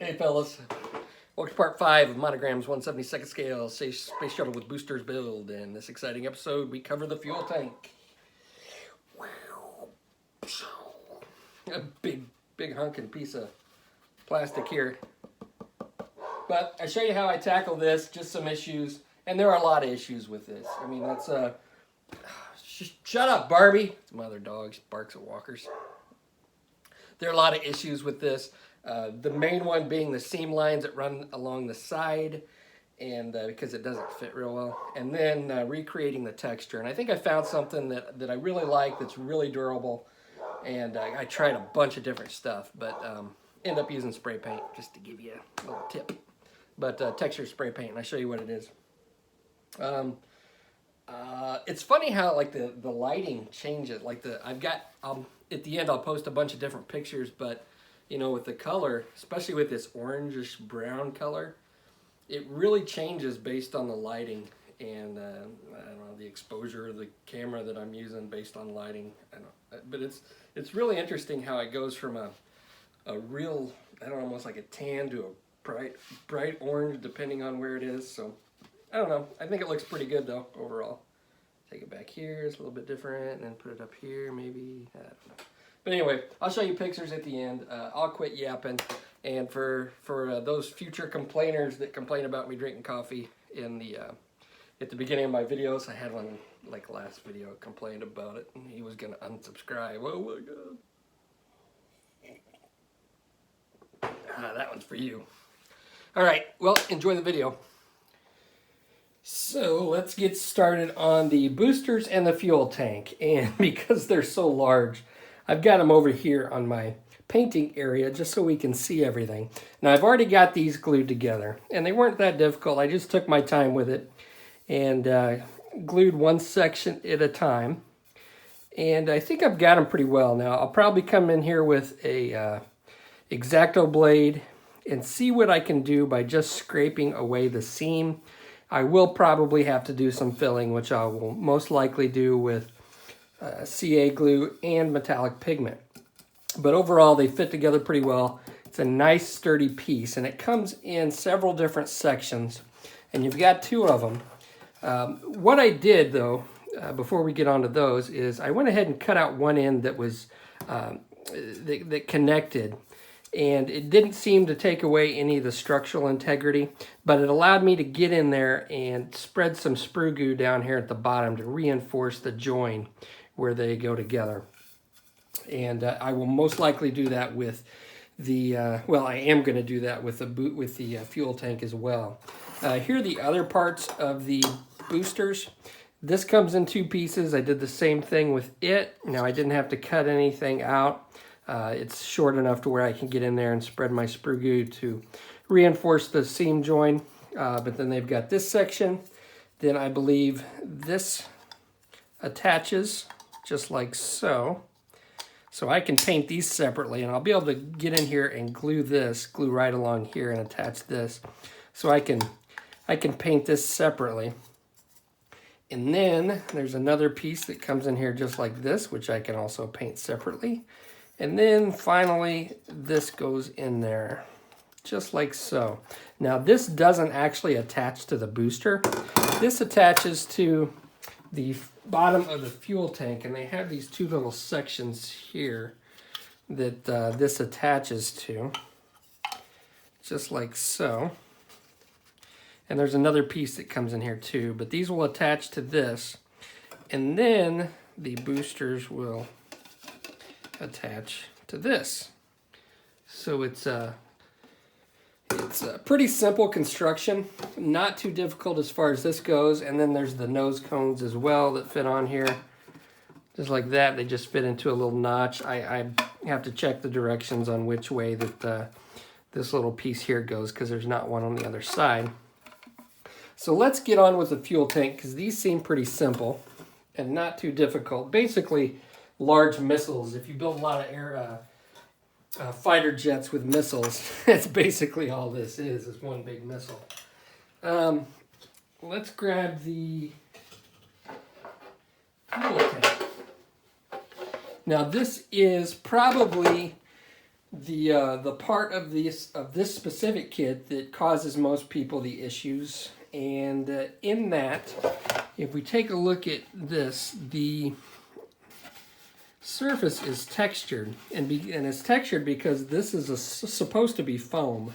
Hey fellas, welcome to part 5 of Monogram's 1/72 scale Space Shuttle with Boosters build. In this exciting episode, we cover the fuel tank. A big hunking piece of plastic here. But I show you how I tackle this, just some issues, and there are a lot of issues with this. I mean, that's shut up, Barbie. It's my other dog, she barks at walkers. There are a lot of issues with this. The main one being the seam lines that run along the side, and because it doesn't fit real well. And then recreating the texture. And I think I found something that I really like, that's really durable. And I tried a bunch of different stuff, but end up using spray paint, just to give you a little tip. But texture spray paint, and I'll show you what it is. It's funny how like the lighting changes. Like I've got at the end I'll post a bunch of different pictures, but you know, with the color, especially with this orangish brown color, it really changes based on the lighting and I don't know, the exposure of the camera that I'm using based on lighting. I don't know, but it's really interesting how it goes from a real, I don't know, almost like a tan to a bright orange depending on where it is. So I don't know. I think it looks pretty good though overall. Take it back here, it's a little bit different, and then put it up here maybe. I don't know. But anyway, I'll show you pictures at the end. I'll quit yapping. And for those future complainers that complain about me drinking coffee in the at the beginning of my videos, I had one like last video complained about it, and he was gonna unsubscribe. Oh my god. That one's for you. All right, well, enjoy the video. So let's get started on the boosters and the fuel tank. And because they're so large, I've got them over here on my painting area just so we can see everything. Now I've already got these glued together, and they weren't that difficult. I just took my time with it and glued one section at a time. And I think I've got them pretty well. Now I'll probably come in here with a X-Acto blade and see what I can do by just scraping away the seam. I will probably have to do some filling, which I will most likely do with CA glue and metallic pigment. But overall, they fit together pretty well. It's a nice sturdy piece, and it comes in several different sections, and you've got 2 of them. What I did, though, before we get on to those, is I went ahead and cut out one end that was that connected. And it didn't seem to take away any of the structural integrity, but it allowed me to get in there and spread some sprue goo down here at the bottom to reinforce the join where they go together. And I will most likely do that with the, well, I am going to do that with the fuel tank as well. Here are the other parts of the boosters. This comes in 2 pieces. I did the same thing with it. Now I didn't have to cut anything out. It's short enough to where I can get in there and spread my sprue goo to reinforce the seam join. But then they've got this section. Then I believe this attaches just like so. So I can paint these separately, and I'll be able to get in here and glue right along here and attach this. So I can paint this separately. And then there's another piece that comes in here just like this, which I can also paint separately. And then finally, this goes in there, just like so. Now this doesn't actually attach to the booster. This attaches to the bottom of the fuel tank, and they have these 2 little sections here that this attaches to, just like so. And there's another piece that comes in here too, but these will attach to this, and then the boosters will attach to this. So it's a pretty simple construction, not too difficult as far as this goes. And then there's the nose cones as well that fit on here, just like that. They just fit into a little notch. I have to check the directions on which way that this little piece here goes, because there's not one on the other side. So let's get on with the fuel tank, because these seem pretty simple and not too difficult. Basically, large missiles. If you build a lot of air fighter jets with missiles, that's basically all this is one big missile. Let's grab the fuel tank. Now this is probably the part of this specific kit that causes most people the issues. And in that, if we take a look at this, the surface is textured, and it's textured because this is supposed to be foam.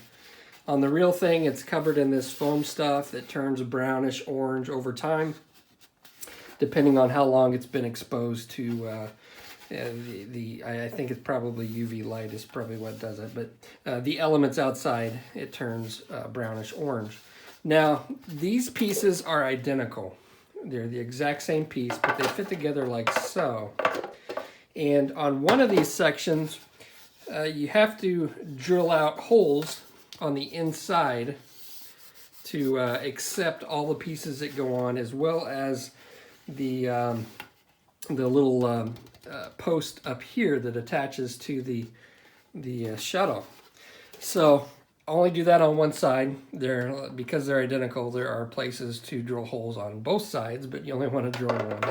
On the real thing, it's covered in this foam stuff that turns brownish orange over time, depending on how long it's been exposed to I think it's probably UV light is probably what does it, but the elements outside, it turns brownish orange. Now, these pieces are identical. They're the exact same piece, but they fit together like so. And on one of these sections, you have to drill out holes on the inside to accept all the pieces that go on, as well as the little post up here that attaches to the shuttle. So only do that on one side. Because they're identical, there are places to drill holes on both sides, but you only want to drill one.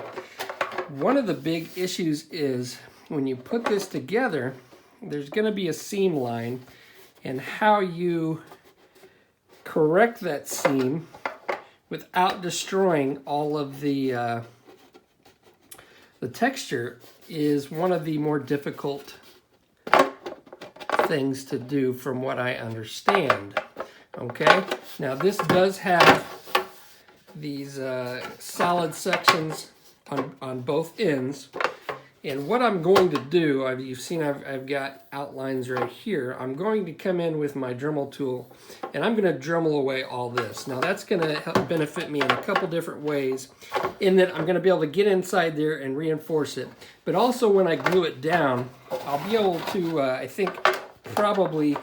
One of the big issues is when you put this together, there's going to be a seam line, and how you correct that seam without destroying all of the texture is one of the more difficult things to do from what I understand. Okay, now this does have these solid sections on both ends, and what I'm going to do, you've seen I've got outlines right here. I'm going to come in with my Dremel tool, and I'm going to Dremel away all this. Now that's going to help benefit me in a couple different ways, in that I'm going to be able to get inside there and reinforce it, but also when I glue it down, I'll be able to, I think, probably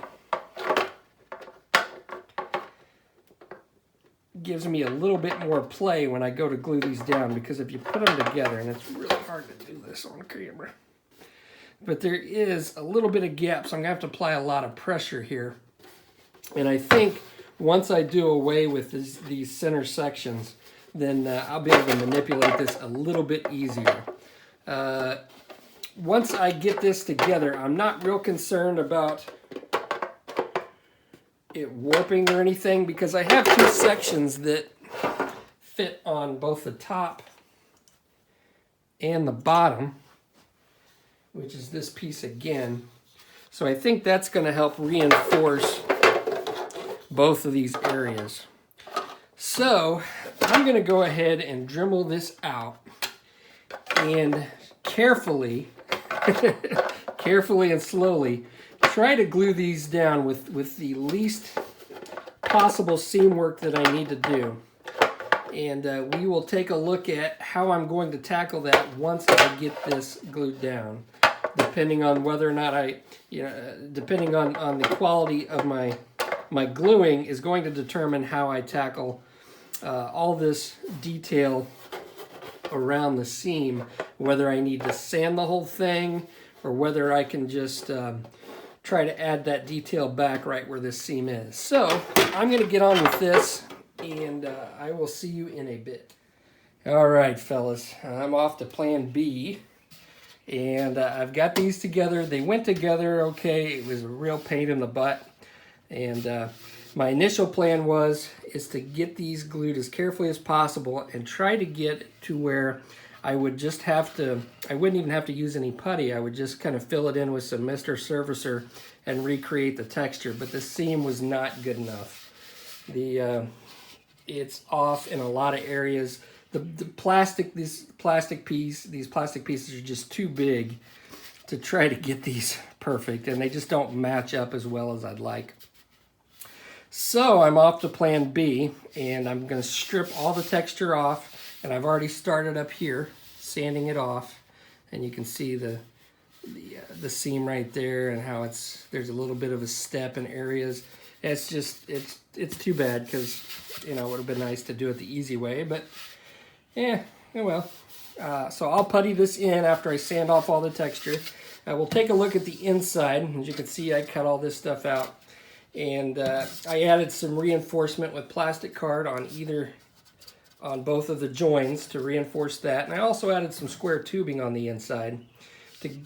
gives me a little bit more play when I go to glue these down, because if you put them together, and it's really hard to do this on camera, but there is a little bit of gap, so I'm gonna have to apply a lot of pressure here. And I think once I do away with these center sections, then I'll be able to manipulate this a little bit easier. Once I get this together, I'm not real concerned about it warping or anything, because I have two sections that fit on both the top and the bottom, which is this piece again. So I think that's going to help reinforce both of these areas. So I'm going to go ahead and Dremel this out and carefully carefully and slowly try to glue these down with the least possible seam work that I need to do. And we will take a look at how I'm going to tackle that once I get this glued down, depending on whether or not depending on the quality of my gluing is going to determine how I tackle all this detail around the seam, whether I need to sand the whole thing or whether I can just try to add that detail back right where this seam is. So I'm going to get on with this, and I will see you in a bit. All right, fellas, I'm off to plan B, and I've got these together. They went together okay. It was a real pain in the butt, and my initial plan is to get these glued as carefully as possible and try to get to where I would just have to, I wouldn't even have to use any putty. I would just kind of fill it in with some Mr. Surfacer and recreate the texture, but the seam was not good enough. It's off in a lot of areas. These plastic pieces are just too big to try to get these perfect, and they just don't match up as well as I'd like. So I'm off to plan B, and I'm going to strip all the texture off, and I've already started up here sanding it off, and you can see the seam right there and how there's a little bit of a step in areas. It's too bad, because it would have been nice to do it the easy way, but yeah, oh well. So I'll putty this in after I sand off all the texture. We'll take a look at the inside. As you can see, I cut all this stuff out. And I added some reinforcement with plastic card on both of the joins to reinforce that. And I also added some square tubing on the inside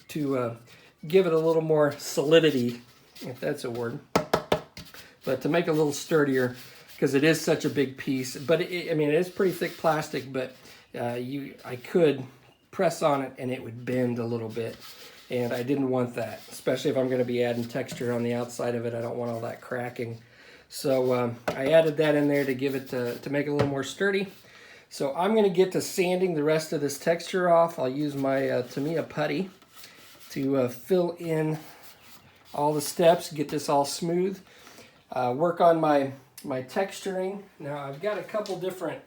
to give it a little more solidity, if that's a word, but to make it a little sturdier, because it is such a big piece. But I mean, it is pretty thick plastic, but I could press on it and it would bend a little bit, and I didn't want that, especially if I'm going to be adding texture on the outside of it. I don't want all that cracking. So I added that in there to give it to make it a little more sturdy. So I'm going to get to sanding the rest of this texture off. I'll use my Tamiya putty to fill in all the steps, get this all smooth. Work on my texturing. Now I've got a couple different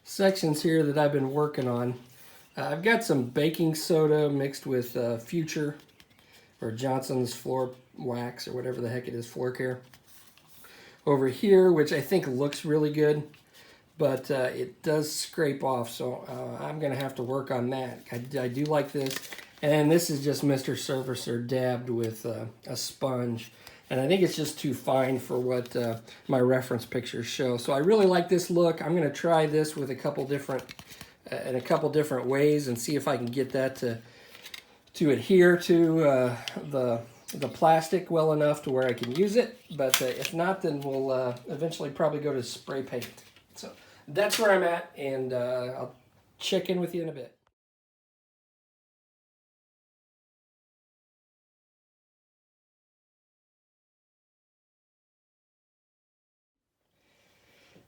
sections here that I've been working on. I've got some baking soda mixed with Future or Johnson's floor wax or whatever the heck it is, floor care over here, which I think looks really good, but it does scrape off, so I'm gonna have to work on that. I do like this, and this is just Mr. Surfacer dabbed with a sponge, and I think it's just too fine for what my reference pictures show. So I really like this look. I'm gonna try this with a couple different in a couple different ways and see if I can get that to adhere to the plastic well enough to where I can use it. But if not, then we'll eventually probably go to spray paint. So that's where I'm at, and I'll check in with you in a bit.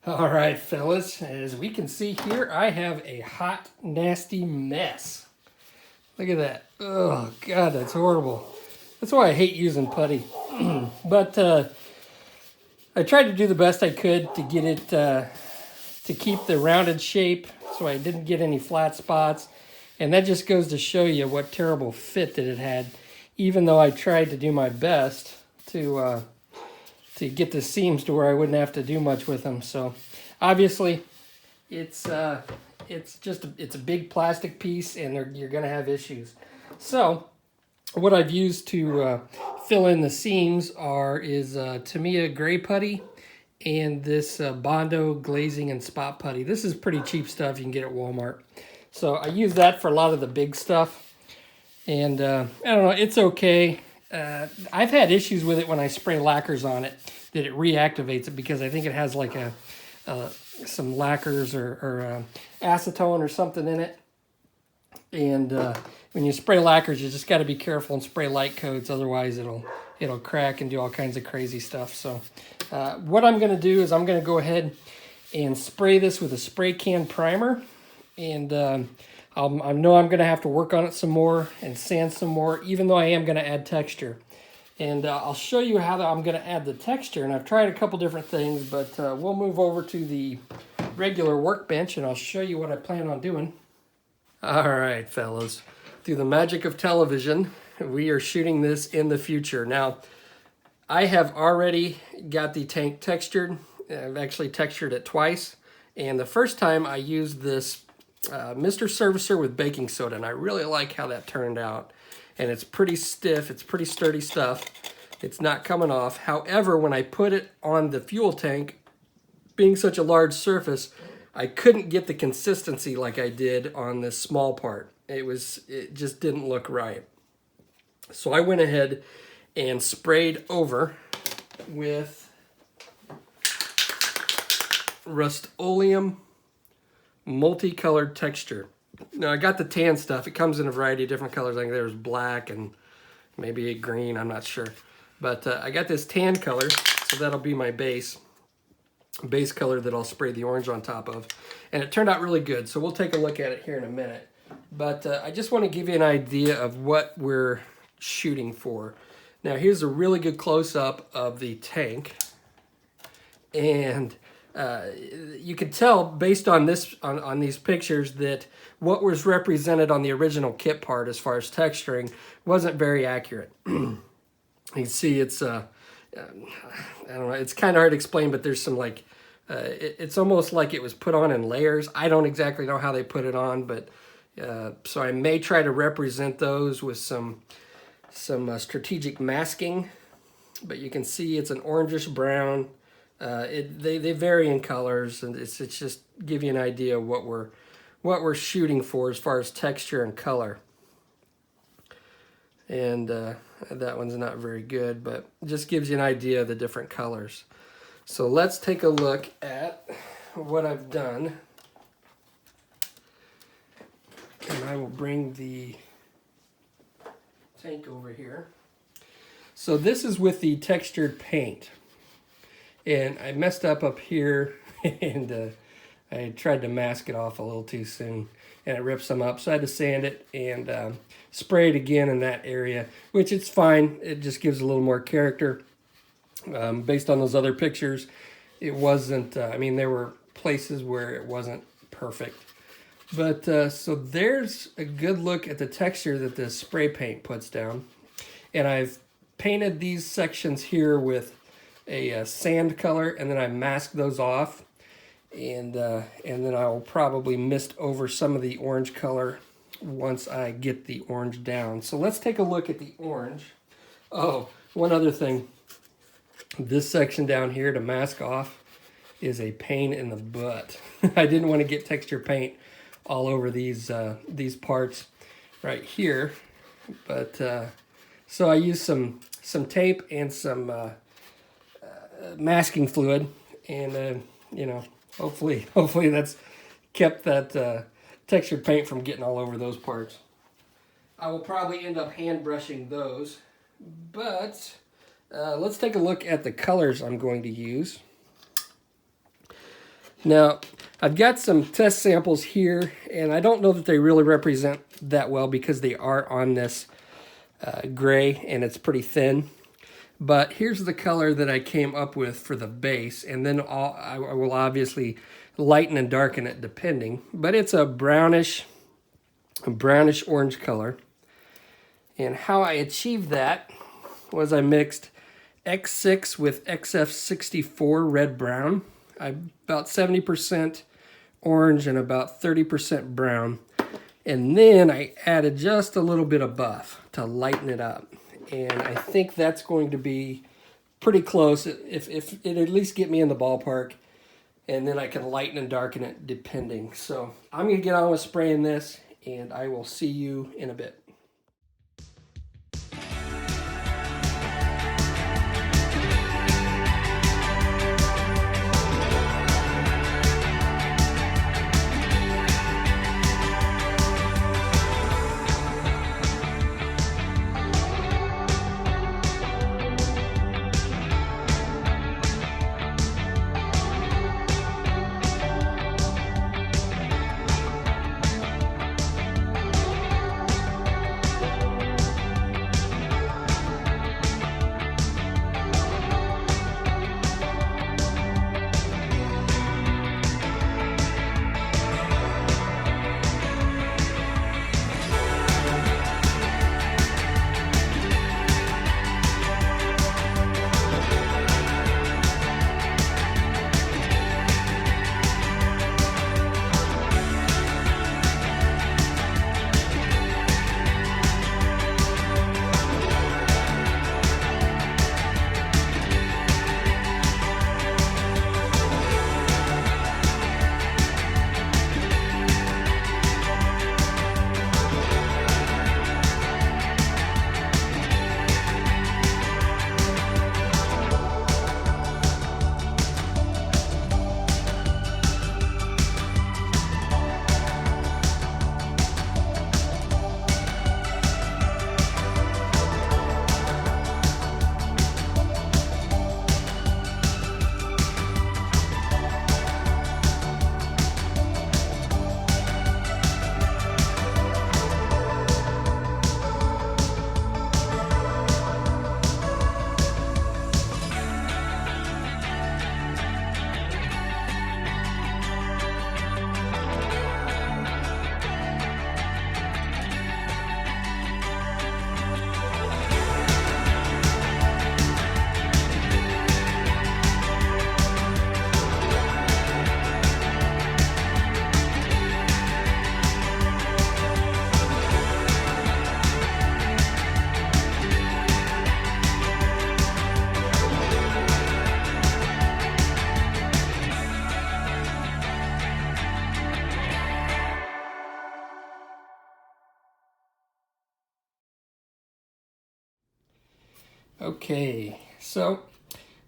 All right, fellas, as we can see here, I have a hot, nasty mess. Look at that. Oh, God, that's horrible. That's why I hate using putty. But I tried to do the best I could to get it to keep the rounded shape so I didn't get any flat spots. And that just goes to show you what terrible fit that it had, even though I tried to do my best to get the seams to where I wouldn't have to do much with them. So obviously it's a big plastic piece, and you're going to have issues. So what I've used to fill in the seams is Tamiya gray putty and this Bondo glazing and spot putty. This is pretty cheap stuff you can get at Walmart. So I use that for a lot of the big stuff, and I don't know, it's okay. I've had issues with it when I spray lacquers on it, that it reactivates it, because I think it has like some lacquers or acetone or something in it. And when you spray lacquers, you just got to be careful and spray light coats, otherwise it'll crack and do all kinds of crazy stuff. So what I'm going to do is I'm going to go ahead and spray this with a spray can primer, and I know I'm going to have to work on it some more and sand some more, even though I am going to add texture. And I'll show you how I'm going to add the texture. And I've tried a couple different things, but we'll move over to the regular workbench and I'll show you what I plan on doing. All right, fellas. Through the magic of television, we are shooting this in the future. Now, I have already got the tank textured. I've actually textured it twice. And the first time I used this Mr. Surfacer with baking soda, and I really like how that turned out. And it's pretty stiff, it's pretty sturdy stuff. It's not coming off. However, when I put it on the fuel tank, being such a large surface, I couldn't get the consistency like I did on this small part. It just didn't look right. So I went ahead and sprayed over with Rust-Oleum multicolored texture. Now, I got the tan stuff. It comes in a variety of different colors. I think there's black and maybe a green. I'm not sure. But I got this tan color, so that'll be my base color that I'll spray the orange on top of. And it turned out really good, so we'll take a look at it here in a minute. But I just want to give you an idea of what we're shooting for. Now, here's a really good close-up of the tank. And you can tell based on this on these pictures that what was represented on the original kit part as far as texturing wasn't very accurate. You can see it's I don't know, it's kind of hard to explain, but there's some like it's almost like it was put on in layers. I don't exactly know how they put it on, but so I may try to represent those with some strategic masking. But you can see it's an orangish brown. They vary in colors, and it's just give you an idea of what we're shooting for as far as texture and color. and that one's not very good, but it just gives you an idea of the different colors. So let's take a look at what I've done. And I will bring the tank over here. So this is with the textured paint. And I messed up here and I tried to mask it off a little too soon and it ripped some up. So I had to sand it and spray it again in that area, which it's fine. It just gives a little more character. Based on those other pictures, it wasn't, I mean, there were places where it wasn't perfect. But so there's a good look at the texture that this spray paint puts down. And I've painted these sections here with a sand color, and then I masked those off. And then I will probably mist over some of the orange color once I get the orange down. So let's take a look at the orange. Oh, one other thing. This section down here to mask off is a pain in the butt. I didn't want to get texture paint all over these parts right here, but so I used some tape and some masking fluid, and you know, hopefully that's kept that textured paint from getting all over those parts. I will probably end up hand brushing those, but let's take a look at the colors I'm going to use. Now, I've got some test samples here, and I don't know that they really represent that well because they are on this gray, and it's pretty thin. But here's the color that I came up with for the base, and then I will obviously lighten and darken it depending. But it's a brownish orange color. And how I achieved that was I mixed X6 with XF64 red-brown. About 70% orange and about 30% brown. And then I added just a little bit of buff to lighten it up. And I think that's going to be pretty close, if it at least get me in the ballpark. And then I can lighten and darken it depending. So I'm going to get on with spraying this, and I will see you in a bit. Okay, so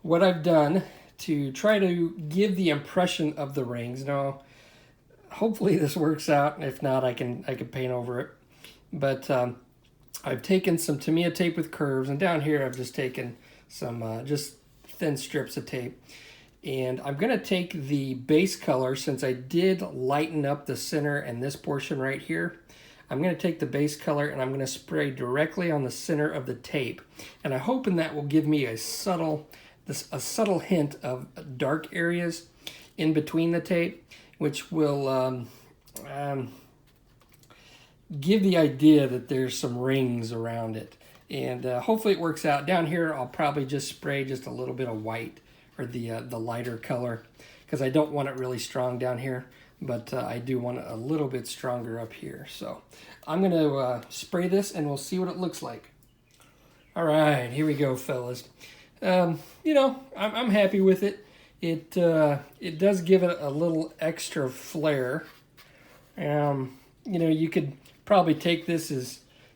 what I've done to try to give the impression of the rings. Now, hopefully this works out, and if not, I can paint over it. But I've taken some Tamiya tape with curves, and down here I've just taken some just thin strips of tape. And I'm going to take the base color, since I did lighten up the center and this portion right here. I'm going to take the base color and I'm going to spray directly on the center of the tape. And I'm hoping that will give me a subtle hint of dark areas in between the tape, which will give the idea that there's some rings around it. And hopefully it works out. Down here, I'll probably just spray just a little bit of white, or the lighter color, because I don't want it really strong down here, but I do want it a little bit stronger up here. So I'm going to spray this and we'll see what it looks like. All right, here we go, fellas. You know, I'm happy with it. It does give it a little extra flair. You know, you could probably take this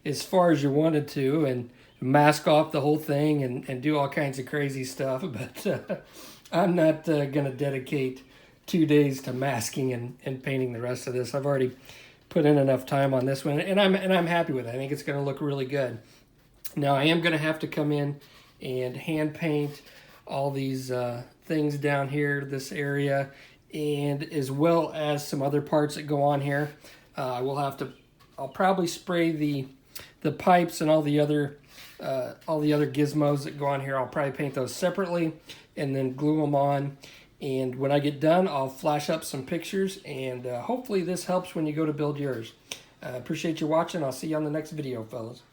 as far as you wanted to and mask off the whole thing and do all kinds of crazy stuff, but I'm not going to dedicate 2 days to masking and painting the rest of this. I've already put in enough time on this one, and I'm happy with it. I think it's going to look really good. Now I am going to have to come in and hand paint all these things down here, this area, and as well as some other parts that go on here. I'll probably spray the pipes and all the other gizmos that go on here. I'll probably paint those separately and then glue them on. And when I get done, I'll flash up some pictures, and hopefully this helps when you go to build yours. Appreciate you watching. I'll see you on the next video, fellas.